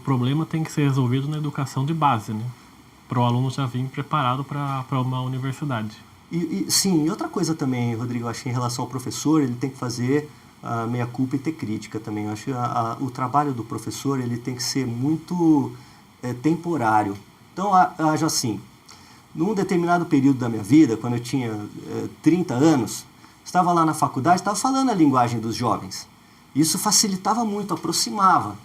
problema tem que ser resolvido na educação de base, né? Para o aluno já vir preparado para uma universidade. Sim, e outra coisa também, Rodrigo, eu acho que em relação ao professor, ele tem que fazer a meia-culpa e ter crítica também. Eu acho que o trabalho do professor ele tem que ser muito temporário. Então, haja assim, num determinado período da minha vida, quando eu tinha 30 anos, estava lá na faculdade, estava falando a linguagem dos jovens. Isso facilitava muito, aproximava.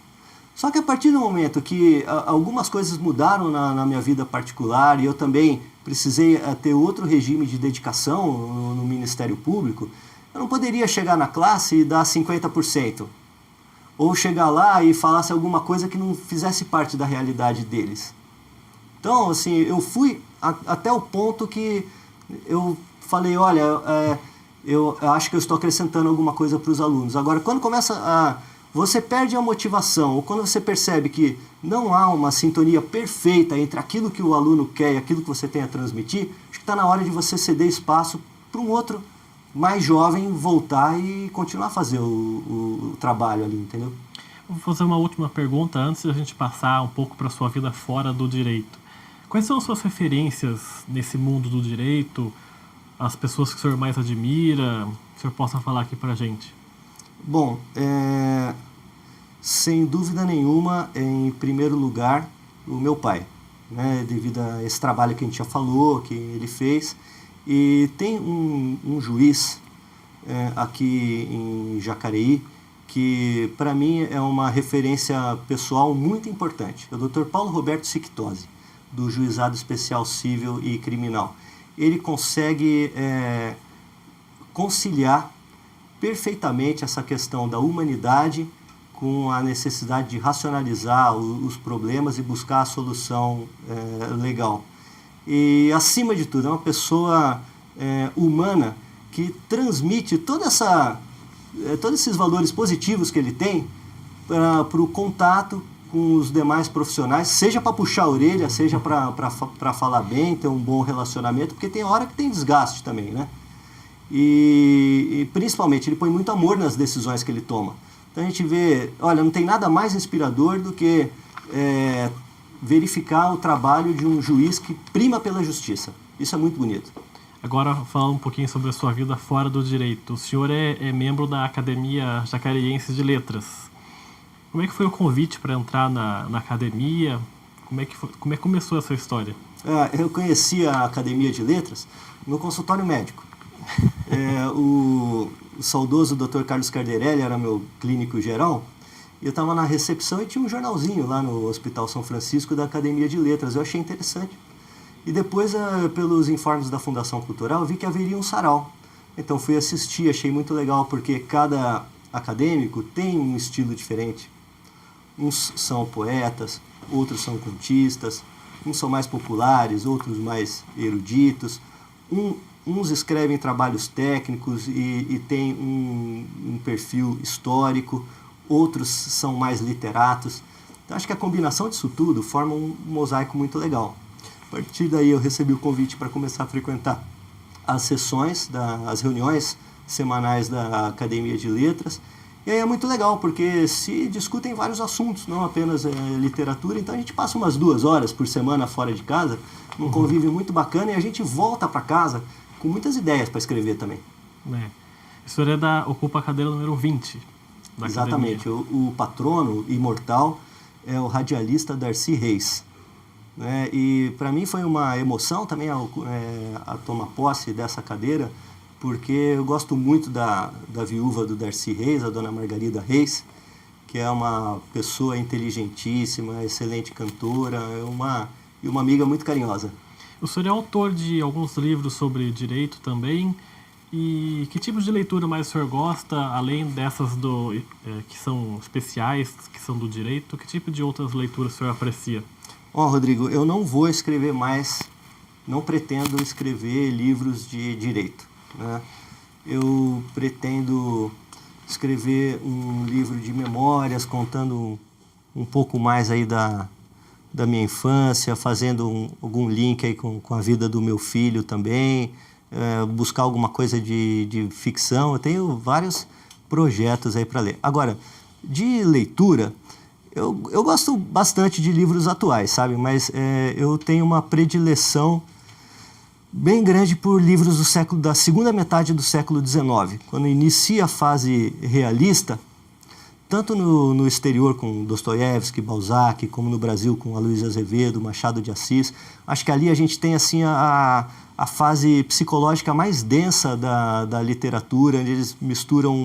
Só que a partir do momento que algumas coisas mudaram na minha vida particular e eu também precisei ter outro regime de dedicação no Ministério Público, eu não poderia chegar na classe e dar 50%. Ou chegar lá e falasse alguma coisa que não fizesse parte da realidade deles. Então, assim, eu fui até o ponto que eu falei, olha, eu acho que eu estou acrescentando alguma coisa para os alunos. Agora, quando você perde a motivação, ou quando você percebe que não há uma sintonia perfeita entre aquilo que o aluno quer e aquilo que você tem a transmitir, acho que está na hora de você ceder espaço para um outro mais jovem voltar e continuar a fazer o trabalho ali, entendeu? Vou fazer uma última pergunta antes de a gente passar um pouco para a sua vida fora do direito. Quais são as suas referências nesse mundo do direito? As pessoas que o senhor mais admira? Que o senhor possa falar aqui para a gente. Bom, sem dúvida nenhuma, em primeiro lugar, o meu pai, né, devido a esse trabalho que a gente já falou, que ele fez. E tem um juiz aqui em Jacareí que, para mim, é uma referência pessoal muito importante. É o Dr. Paulo Roberto Sictosi, do Juizado Especial Civil e Criminal. Ele consegue conciliar perfeitamente essa questão da humanidade com a necessidade de racionalizar os problemas e buscar a solução legal. E, acima de tudo, é uma pessoa humana que transmite todos esses valores positivos que ele tem para o contato com os demais profissionais, seja para puxar a orelha, seja para falar bem, ter um bom relacionamento, porque tem hora que tem desgaste também, né? E principalmente, ele põe muito amor nas decisões que ele toma. Então a gente vê, olha, não tem nada mais inspirador do que verificar o trabalho de um juiz que prima pela justiça. Isso é muito bonito. Agora, falando um pouquinho sobre a sua vida fora do direito. O senhor é membro da Academia Jacareiense de Letras. Como é que foi o convite para entrar na academia? Como é que começou essa história? Eu conheci a Academia de Letras no consultório médico. O saudoso Dr. Carlos Carderelli era meu clínico geral. Eu estava na recepção e tinha um jornalzinho lá no Hospital São Francisco da Academia de Letras. Eu achei interessante. E depois, pelos informes da Fundação Cultural, eu vi que haveria um sarau. Então fui assistir, achei muito legal, porque cada acadêmico tem um estilo diferente. Uns são poetas, outros são contistas, uns são mais populares, outros mais eruditos. Uns escrevem trabalhos técnicos e têm um perfil histórico, outros são mais literatos. Então, acho que a combinação disso tudo forma um mosaico muito legal. A partir daí eu recebi o convite para começar a frequentar as sessões, as reuniões semanais da Academia de Letras. E aí é muito legal, porque se discutem vários assuntos, não apenas literatura. Então a gente passa umas 2 horas por semana fora de casa, num convívio muito bacana, e a gente volta para casa com muitas ideias para escrever também. O senhor ocupa a cadeira número 20 da Exatamente. O patrono imortal é o radialista Darcy Reis. Né? E para mim foi uma emoção também a tomar posse dessa cadeira, porque eu gosto muito da viúva do Darcy Reis, a dona Margarida Reis, que é uma pessoa inteligentíssima, excelente cantora, e uma amiga muito carinhosa. O senhor é autor de alguns livros sobre direito também. E que tipo de leitura mais o senhor gosta, além dessas que são especiais, que são do direito? Que tipo de outras leituras o senhor aprecia? Rodrigo, eu não vou escrever mais, não pretendo escrever livros de direito. Né? Eu pretendo escrever um livro de memórias, contando um pouco mais aí da minha infância, fazendo algum link aí com a vida do meu filho também, buscar alguma coisa de ficção. Eu tenho vários projetos aí para ler. Agora, de leitura, Eu gosto bastante de livros atuais, sabe? Mas eu tenho uma predileção bem grande por livros da segunda metade do século XIX. Quando inicia a fase realista, tanto no exterior com Dostoiévski, Balzac, como no Brasil com Aloysio Azevedo, Machado de Assis, acho que ali a gente tem assim a fase psicológica mais densa da literatura, onde eles misturam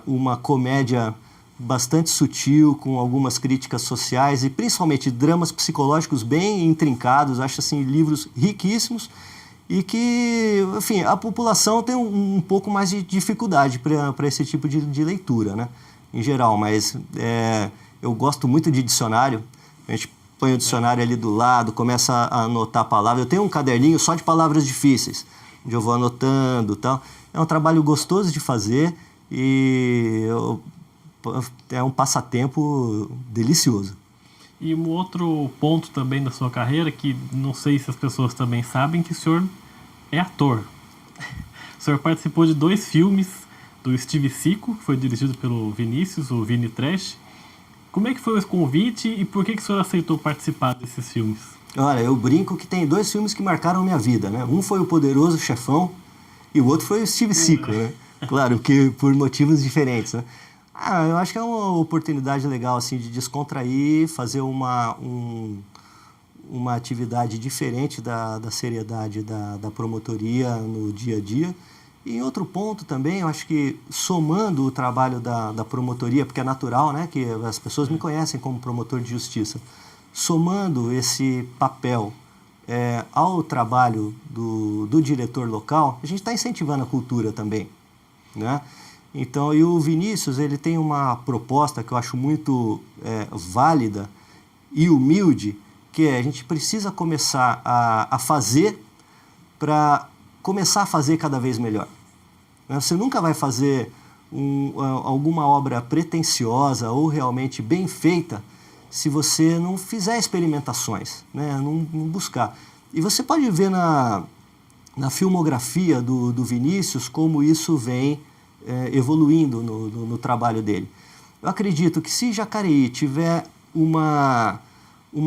uma comédia bastante sutil, com algumas críticas sociais e principalmente dramas psicológicos bem intrincados. Acho assim livros riquíssimos e que, enfim, a população tem um pouco mais de dificuldade para esse tipo de leitura, né, em geral. Mas eu gosto muito de dicionário. A gente põe o dicionário ali do lado, começa a anotar palavras. Eu tenho um caderninho só de palavras difíceis, onde eu vou anotando e tal. É um trabalho gostoso de fazer e é um passatempo delicioso. E um outro ponto também da sua carreira, que não sei se as pessoas também sabem, que o senhor é ator. O senhor participou de 2 filmes do Steve Sico, que foi dirigido pelo Vinícius, o Vini Trash. Como é que foi esse convite e por que o senhor aceitou participar desses filmes? Olha, eu brinco que tem 2 filmes que marcaram minha vida, né? Um foi o Poderoso Chefão e o outro foi o Steve Sico, né? Claro que por motivos diferentes, né? Eu acho que é uma oportunidade legal assim, de descontrair, fazer uma atividade diferente da seriedade da promotoria no dia a dia. E em outro ponto também, eu acho que somando o trabalho da promotoria, porque é natural, né, que as pessoas me conhecem como promotor de justiça, somando esse papel ao trabalho do diretor local, a gente está incentivando a cultura também, né? Então, e o Vinícius, ele tem uma proposta que eu acho muito válida e humilde, que a gente precisa começar a fazer para começar a fazer cada vez melhor. Você nunca vai fazer alguma obra pretensiosa ou realmente bem feita se você não fizer experimentações, né? Não buscar. E você pode ver na filmografia do Vinícius como isso vem evoluindo no trabalho dele. Eu acredito que se Jacareí tiver uma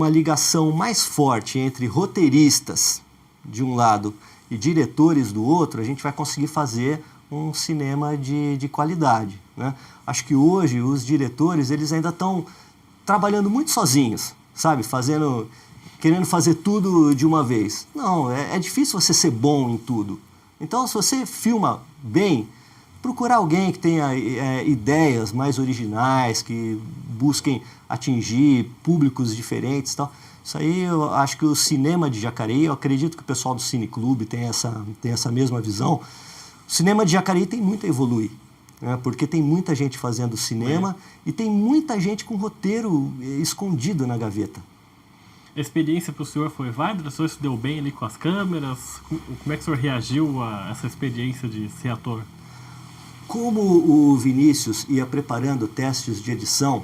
ligação mais forte entre roteiristas de um lado e diretores do outro, a gente vai conseguir fazer um cinema de qualidade, né? Acho que hoje os diretores eles ainda estão trabalhando muito sozinhos, sabe? Querendo fazer tudo de uma vez. Não, é difícil você ser bom em tudo. Então, se você filma bem, procurar alguém que tenha ideias mais originais, que busquem atingir públicos diferentes e tal. Isso aí eu acho que o cinema de Jacareí, eu acredito que o pessoal do Cine Clube tem essa mesma visão. O cinema de Jacareí tem muito a evoluir, né? Porque tem muita gente fazendo cinema e tem muita gente com roteiro escondido na gaveta. A experiência para o senhor foi válida? O senhor se deu bem ali com as câmeras? Como é que o senhor reagiu a essa experiência de ser ator? Como o Vinícius ia preparando testes de edição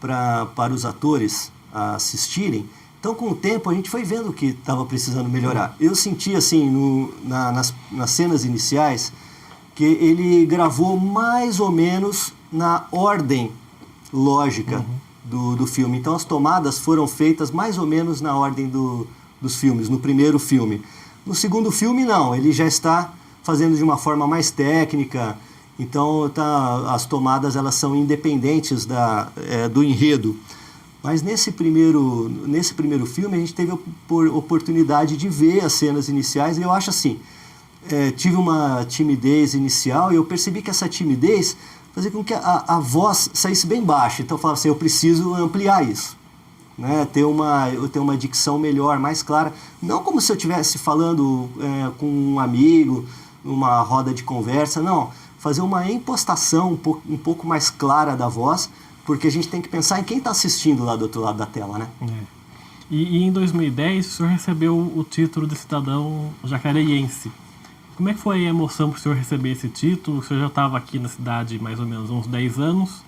para os atores assistirem, então com o tempo a gente foi vendo que estava precisando melhorar. Eu senti assim, nas cenas iniciais, que ele gravou mais ou menos na ordem lógica do filme. Então as tomadas foram feitas mais ou menos na ordem dos filmes, no primeiro filme. No segundo filme não, ele já está fazendo de uma forma mais técnica. Então, as tomadas elas são independentes do enredo. Mas nesse primeiro filme, a gente teve a oportunidade de ver as cenas iniciais. E eu acho assim, tive uma timidez inicial e eu percebi que essa timidez fazia com que a voz saísse bem baixa. Então, eu falava assim, eu preciso ampliar isso, né? Ter uma dicção melhor, mais clara. Não como se eu estivesse falando com um amigo, numa roda de conversa, não. Fazer uma impostação um pouco mais clara da voz, porque a gente tem que pensar em quem está assistindo lá do outro lado da tela, né? E em 2010, o senhor recebeu o título de cidadão jacareiense. Como é que foi a emoção para o senhor receber esse título? O senhor já estava aqui na cidade mais ou menos uns 10 anos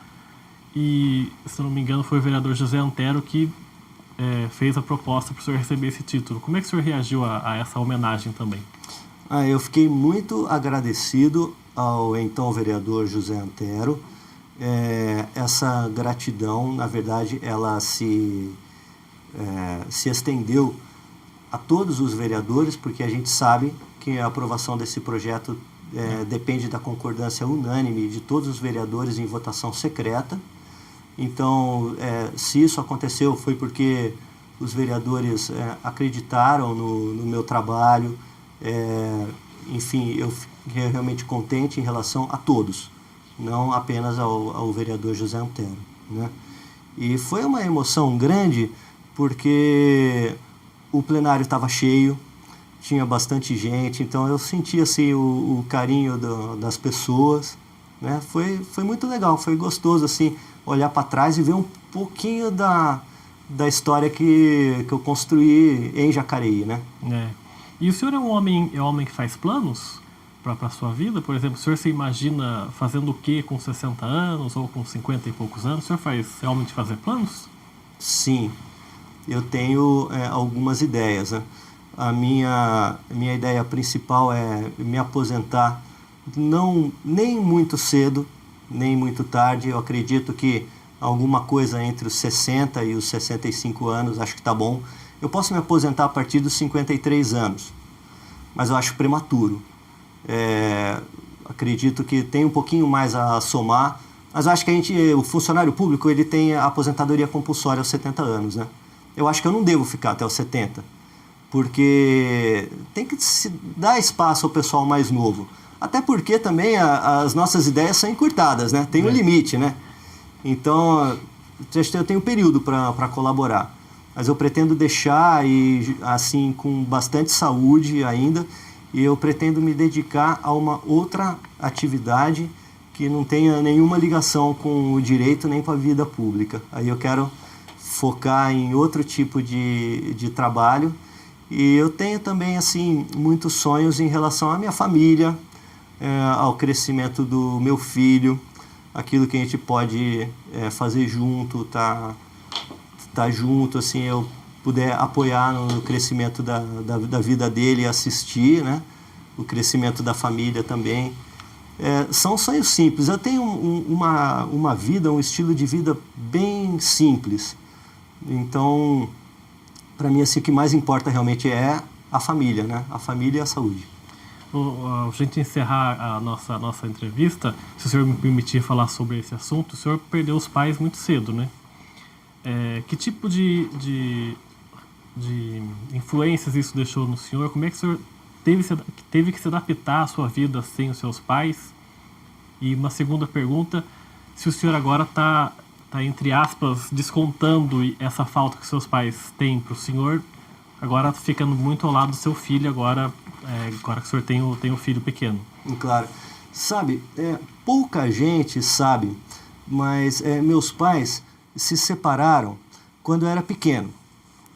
e, se eu não me engano, foi o vereador José Antero que fez a proposta para o senhor receber esse título. Como é que o senhor reagiu a essa homenagem também? Eu fiquei muito agradecido ao então vereador José Antero. essa gratidão, na verdade, ela se estendeu a todos os vereadores, porque a gente sabe que a aprovação desse projeto depende da concordância unânime de todos os vereadores em votação secreta. Então, se isso aconteceu, foi porque os vereadores acreditaram no meu trabalho. Enfim, eu fiquei realmente contente em relação a todos, não apenas ao vereador José Antero, né? E foi uma emoção grande, porque o plenário estava cheio, tinha bastante gente, então eu senti assim, o carinho das pessoas, né? Foi muito legal, foi gostoso assim, olhar para trás e ver um pouquinho da história que eu construí em Jacareí, né? E o senhor é um homem que faz planos para a sua vida? Por exemplo, o senhor se imagina fazendo o quê com 60 anos ou com 50 e poucos anos? O senhor é homem de fazer planos? Sim, eu tenho algumas ideias, né? A minha ideia principal é me aposentar nem muito cedo, nem muito tarde. Eu acredito que alguma coisa entre os 60 e os 65 anos, acho que está bom. Eu posso me aposentar a partir dos 53 anos, mas eu acho prematuro. Acredito que tem um pouquinho mais a somar, mas eu acho que o funcionário público, ele tem a aposentadoria compulsória aos 70 anos, né? Eu acho que eu não devo ficar até os 70, porque tem que se dar espaço ao pessoal mais novo. Até porque também as nossas ideias são encurtadas, né? Tem um limite, né? Então, eu tenho um período para colaborar. Mas eu pretendo deixar e assim com bastante saúde ainda, e eu pretendo me dedicar a uma outra atividade que não tenha nenhuma ligação com o direito nem com a vida pública. Aí eu quero focar em outro tipo de trabalho, e eu tenho também assim muitos sonhos em relação à minha família, ao crescimento do meu filho, aquilo que a gente pode fazer junto, tá junto, assim, eu puder apoiar no crescimento da vida dele e assistir, né? O crescimento da família também. São sonhos simples. Eu tenho uma vida, um estilo de vida bem simples. Então, para mim, assim, o que mais importa realmente é a família, né? A família e a saúde. A gente encerrar a nossa entrevista, se o senhor me permitir falar sobre esse assunto, o senhor perdeu os pais muito cedo, né? Que tipo de influências isso deixou no senhor? Como é que o senhor teve que se adaptar à sua vida sem os seus pais? E uma segunda pergunta, se o senhor agora está, entre aspas, descontando essa falta que seus pais têm para o senhor, agora ficando muito ao lado do seu filho, agora que o senhor tem um filho pequeno. Claro. Sabe, pouca gente sabe, mas meus pais se separaram quando eu era pequeno.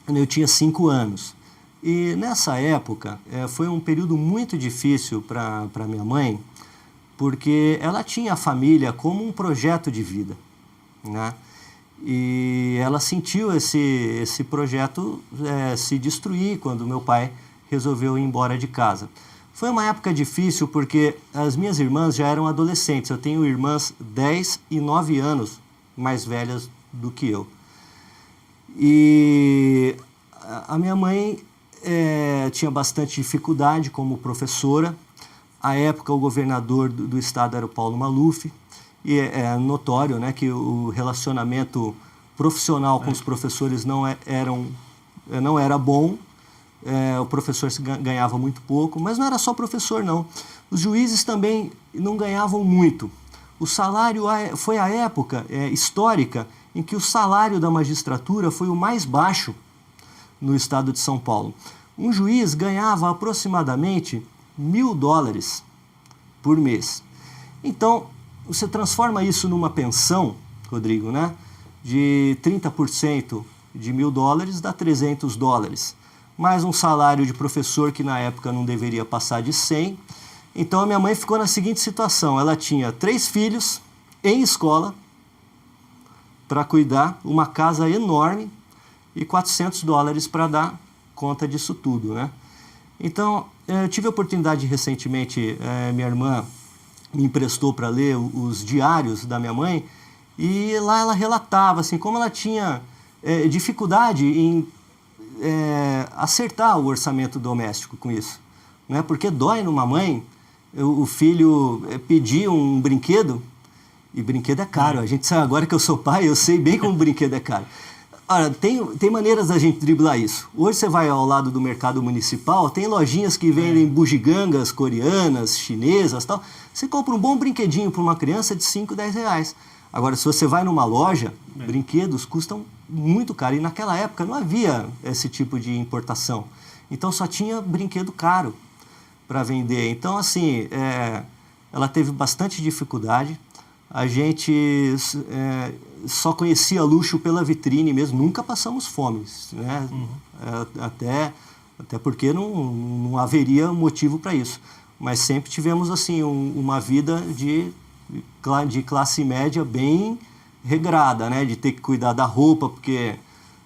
Eu tinha 5 anos. E nessa época foi um período muito difícil para minha mãe, porque ela tinha a família como um projeto de vida, né? E ela sentiu esse projeto se destruir quando meu pai resolveu ir embora de casa. Foi uma época difícil porque as minhas irmãs já eram adolescentes. Eu tenho irmãs 10 e 9 anos mais velhas do que eu. E a minha mãe tinha bastante dificuldade como professora. À época, o governador do estado era o Paulo Maluf. E é notório, né, que o relacionamento profissional com os professores não era bom. O professor ganhava muito pouco, mas não era só professor, não. Os juízes também não ganhavam muito. O salário foi a época histórica em que o salário da magistratura foi o mais baixo no estado de São Paulo. Um juiz ganhava aproximadamente $1.000 por mês. Então, você transforma isso numa pensão, Rodrigo, né? De 30% de $1.000 dá $300. Mais um salário de professor que na época não deveria passar de 100. Então a minha mãe ficou na seguinte situação: ela tinha 3 filhos em escola para cuidar, uma casa enorme e $400 para dar conta disso tudo, né? Então eu tive a oportunidade recentemente, minha irmã me emprestou para ler os diários da minha mãe, e lá ela relatava assim, como ela tinha dificuldade em acertar o orçamento doméstico com isso. Né? Porque dói numa mãe o filho pedir um brinquedo, e brinquedo é caro. A gente sabe, agora que eu sou pai, eu sei bem como brinquedo é caro. Ora, tem maneiras da gente driblar isso. Hoje você vai ao lado do mercado municipal, tem lojinhas que vendem bugigangas coreanas, chinesas e tal. Você compra um bom brinquedinho para uma criança de 5, 10 reais. Agora, se você vai numa loja, brinquedos custam muito caro. E naquela época não havia esse tipo de importação. Então só tinha brinquedo caro para vender. Então, assim, ela teve bastante dificuldade. A gente só conhecia luxo pela vitrine mesmo, nunca passamos fome, né? Até porque não haveria motivo para isso. Mas sempre tivemos assim uma vida de classe média regrada, né? De ter que cuidar da roupa, porque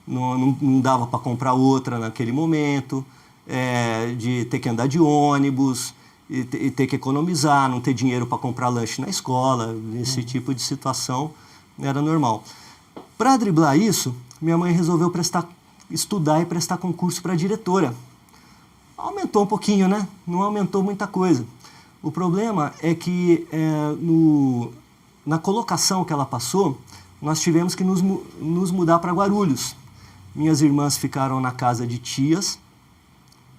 não dava para comprar outra naquele momento, de ter que andar de ônibus, e ter que economizar, não ter dinheiro para comprar lanche na escola, esse tipo de situação era normal. Para driblar isso, minha mãe resolveu estudar e prestar concurso para diretora. Aumentou um pouquinho, né? Não aumentou muita coisa. O problema é que na colocação que ela passou, nós tivemos que nos mudar para Guarulhos. Minhas irmãs ficaram na casa de tias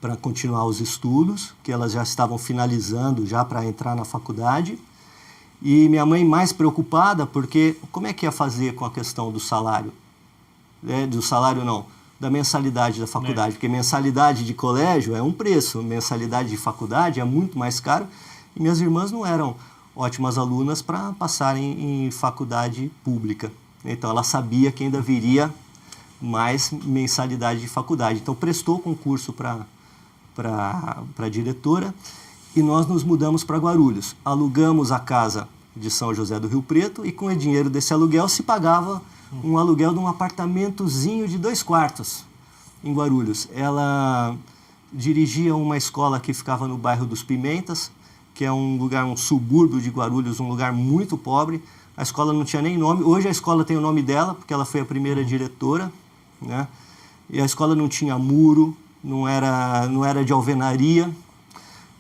para continuar os estudos, que elas já estavam finalizando já para entrar na faculdade. E minha mãe mais preocupada, porque como é que ia fazer com a questão do salário? Do salário não, da mensalidade da faculdade, porque mensalidade de colégio é um preço, mensalidade de faculdade é muito mais caro, e minhas irmãs não eram ótimas alunas para passarem em faculdade pública. Então ela sabia que ainda viria mais mensalidade de faculdade. Então prestou concurso para diretora, e nós nos mudamos para Guarulhos. Alugamos a casa de São José do Rio Preto, e com o dinheiro desse aluguel se pagava um aluguel de um apartamentozinho de 2 quartos em Guarulhos. Ela dirigia uma escola que ficava no bairro dos Pimentas, que é um subúrbio de Guarulhos, um lugar muito pobre. A escola não tinha nem nome. Hoje a escola tem o nome dela, porque ela foi a primeira diretora, né? E a escola não tinha muro, não era de alvenaria,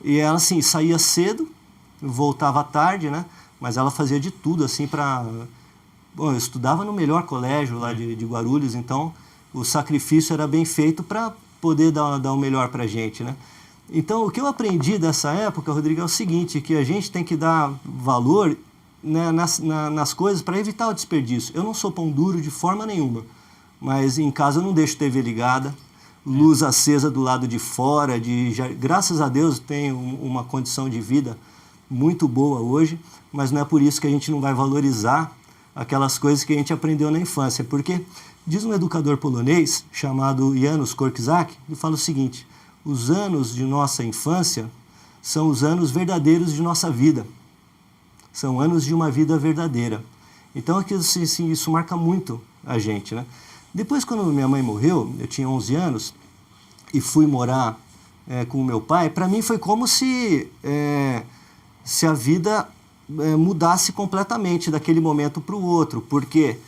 e ela assim saía cedo, voltava à tarde, né? Mas ela fazia de tudo assim para... Bom, eu estudava no melhor colégio lá de Guarulhos, então o sacrifício era bem feito para poder dar o melhor para a gente, né? Então o que eu aprendi dessa época, Rodrigo, é o seguinte, que a gente tem que dar valor, né, nas coisas para evitar o desperdício. Eu não sou pão duro de forma nenhuma, mas em casa eu não deixo TV ligada, luz acesa do lado de fora, graças a Deus tenho uma condição de vida muito boa hoje, mas não é por isso que a gente não vai valorizar aquelas coisas que a gente aprendeu na infância, porque diz um educador polonês chamado Janusz Korczak, que fala o seguinte: os anos de nossa infância são os anos verdadeiros de nossa vida, são anos de uma vida verdadeira. Então aqui, assim, isso marca muito a gente, né? Depois, quando minha mãe morreu, eu tinha 11 anos, e fui morar com o meu pai, para mim foi como se a vida mudasse completamente daquele momento para o outro, porque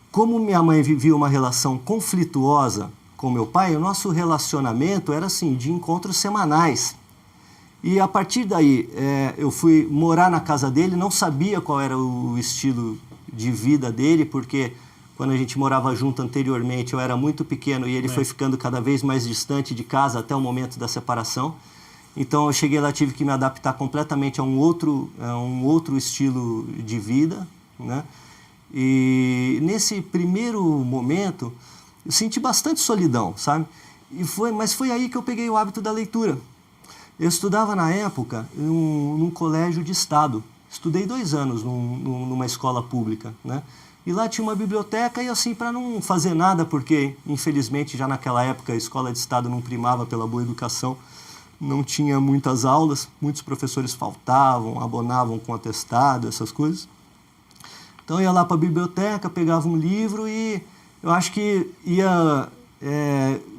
como minha mãe vivia uma relação conflituosa com meu pai, o nosso relacionamento era assim, de encontros semanais. E a partir daí, eu fui morar na casa dele, não sabia qual era o estilo de vida dele, porque quando a gente morava junto anteriormente, eu era muito pequeno e ele foi ficando cada vez mais distante de casa até o momento da separação. Então eu cheguei lá, tive que me adaptar completamente a um outro estilo de vida, né? E nesse primeiro momento eu senti bastante solidão, sabe? Mas foi aí que eu peguei o hábito da leitura. Eu estudava na época num colégio de estado. Estudei 2 anos numa escola pública, né? E lá tinha uma biblioteca, e assim, para não fazer nada, porque infelizmente já naquela época a escola de estado não primava pela boa educação, não tinha muitas aulas, muitos professores faltavam, abonavam com atestado, essas coisas. Então eu ia lá para a biblioteca, pegava um livro e eu acho que ia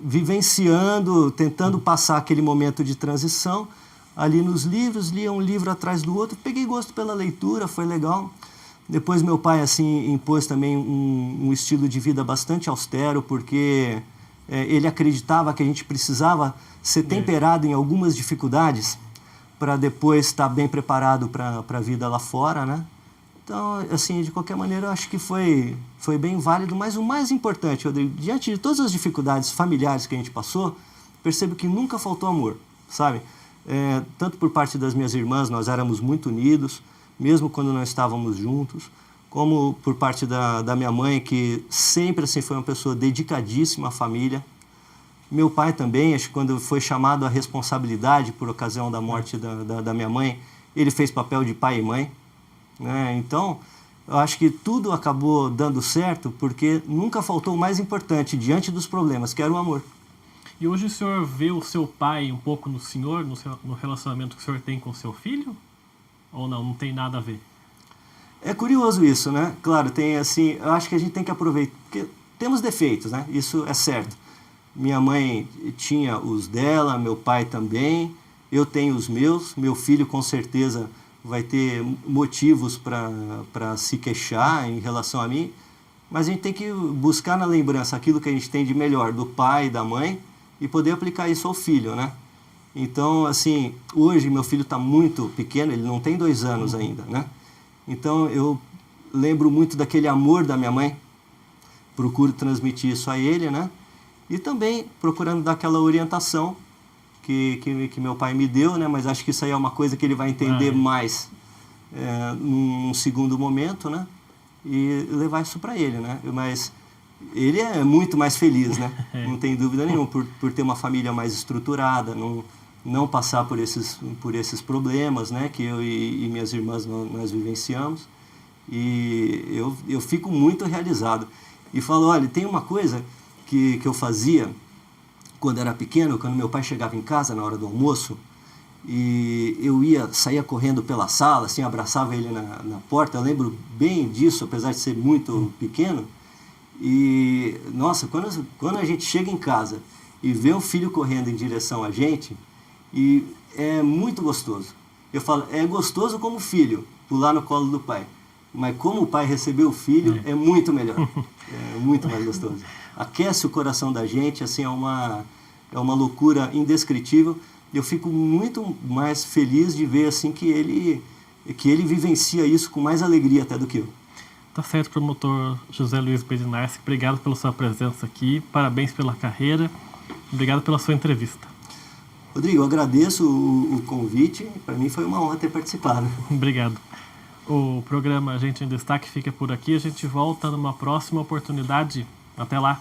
vivenciando, tentando passar aquele momento de transição, ali nos livros, lia um livro atrás do outro, peguei gosto pela leitura, foi legal. Depois meu pai assim impôs também um estilo de vida bastante austero, porque ele acreditava que a gente precisava ser temperado em algumas dificuldades para depois estar bem preparado para a vida lá fora, né? Então, assim, de qualquer maneira, eu acho que foi bem válido, mas o mais importante, Rodrigo, diante de todas as dificuldades familiares que a gente passou, percebo que nunca faltou amor, sabe? Tanto por parte das minhas irmãs, nós éramos muito unidos, mesmo quando não estávamos juntos, como por parte da minha mãe, que sempre assim, foi uma pessoa dedicadíssima à família. Meu pai também, acho que quando foi chamado à responsabilidade por ocasião da morte da minha mãe, ele fez papel de pai e mãe, né? Então, eu acho que tudo acabou dando certo porque nunca faltou o mais importante diante dos problemas, que era o amor. E hoje o senhor vê o seu pai um pouco no senhor, no relacionamento que o senhor tem com o seu filho? Ou não, não tem nada a ver? É curioso isso, né? Claro, tem assim, eu acho que a gente tem que aproveitar, porque temos defeitos, né? Isso é certo. Minha mãe tinha os dela, meu pai também, eu tenho os meus, meu filho com certeza vai ter motivos para se queixar em relação a mim, mas a gente tem que buscar na lembrança aquilo que a gente tem de melhor do pai e da mãe e poder aplicar isso ao filho, né? Então, assim, hoje meu filho está muito pequeno, ele não tem 2 anos ainda, né? Então, eu lembro muito daquele amor da minha mãe, procuro transmitir isso a ele, né? E também procurando dar aquela orientação que meu pai me deu, né? Mas acho que isso aí é uma coisa que ele vai entender mais num segundo momento, né? E levar isso para ele, né? Mas ele é muito mais feliz, né? Não tem dúvida nenhuma, por ter uma família mais estruturada, não passar por esses problemas, né? Que eu e minhas irmãs nós vivenciamos. E eu fico muito realizado. E falo, olha, tem uma coisa que eu fazia quando era pequeno, quando meu pai chegava em casa na hora do almoço, e eu saía correndo pela sala, assim, abraçava ele na porta. Eu lembro bem disso, apesar de ser muito pequeno. E, nossa, quando a gente chega em casa e vê um filho correndo em direção a gente, e é muito gostoso. Eu falo, é gostoso como filho, pular no colo do pai. Mas como o pai recebeu o filho, é muito melhor. É muito mais gostoso. Aquece o coração da gente, assim, é uma loucura indescritível. Eu fico muito mais feliz de ver assim que ele vivencia isso com mais alegria até do que eu. Tá certo, promotor José Luiz Bedinarski. Obrigado pela sua presença aqui, parabéns pela carreira, obrigado pela sua entrevista. Rodrigo, eu agradeço o convite, para mim foi uma honra ter participado. Obrigado. O programa Gente em Destaque fica por aqui, a gente volta numa próxima oportunidade. Até lá!